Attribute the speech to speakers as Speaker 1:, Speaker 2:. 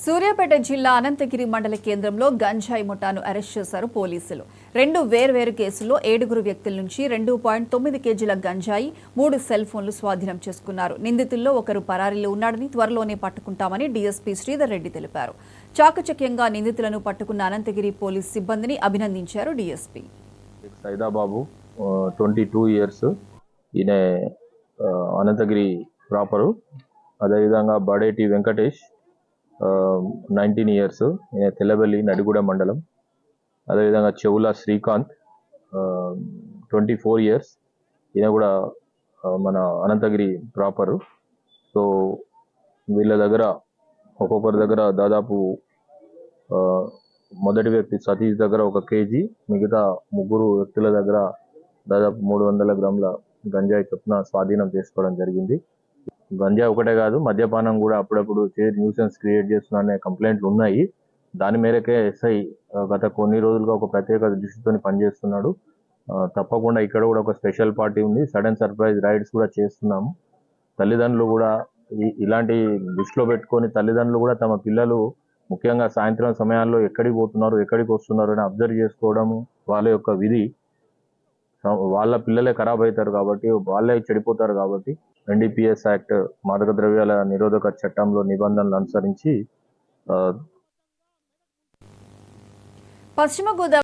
Speaker 1: సూర్యాపేట జిల్లా అనంతగిరి మండల కేంద్రంలో గంజాయి ముఠాను అరెస్ట్ చేశారు పోలీసులు. 2 వేర్వేరు కేసుల్లో 7 వ్యక్తుల నుంచి 2.9 కేజీల గంజాయి, 3 సెల్ ఫోన్లు స్వాధీనం చేసుకున్నారు. నిందితుల్లో ఒకరు పరారీలో ఉన్నాడని, త్వరలోనే పట్టుకుంటామని డీఎస్పీ శ్రీధర్ రెడ్డి తెలిపారు. చాకచక్యంగా నిందితులను పట్టుకున్న అనంతగిరి పోలీస్ సిబ్బందిని అభినందించారు డీఎస్పీ.
Speaker 2: సైదాబాబు 22 ఇయర్స్, ఈయన అనంతగిరి ప్రాపరు. అదేవిధంగా బడేటి వెంకటేష్ 19 ఇయర్స్, ఈయన తెల్లబెల్లి నడిగూడ మండలం. అదేవిధంగా చెవుల శ్రీకాంత్ 24 ఇయర్స్, ఈయన కూడా మన అనంతగిరి ప్రాపరు. సో వీళ్ళ దగ్గర ఒక్కొక్కరి దగ్గర దాదాపు మొదటి వ్యక్తి సతీష్ దగ్గర 1 కేజీ, మిగతా 3 వ్యక్తుల దగ్గర దాదాపు 300 గ్రాముల గంజాయి చొప్పున స్వాధీనం చేసుకోవడం జరిగింది. గంజాయి ఒకటే కాదు, మద్యపానం కూడా అప్పుడప్పుడు న్యూసెన్స్ క్రియేట్ చేస్తున్న కంప్లైంట్లు ఉన్నాయి. దాని మేరకే ఎస్ఐ గత కొన్ని రోజులుగా ఒక ప్రత్యేక దృష్టితో పనిచేస్తున్నాడు. తప్పకుండా ఇక్కడ కూడా ఒక స్పెషల్ పార్టీ ఉంది. సడన్ సర్ప్రైజ్ రైడ్స్ కూడా చేస్తున్నాము. తల్లిదండ్రులు కూడా ఇలాంటి దృష్టిలో పెట్టుకొని తల్లిదండ్రులు కూడా తమ పిల్లలు ముఖ్యంగా సాయంత్రం సమయాల్లో ఎక్కడికి పోతున్నారు, ఎక్కడికి వస్తున్నారు అని అబ్జర్వ్ చేసుకోవడము వాళ్ళ యొక్క విధి. వాళ్ళ పిల్లలే ఖరాబ్ అవుతారు కాబట్టి, వాళ్ళే చెడిపోతారు కాబట్టి ఎన్డీపీఎస్ యాక్ట్ మాదక ద్రవ్యాల నిరోధక చట్టంలో నిబంధనలు అనుసరించి
Speaker 1: పశ్చిమ గోదావరి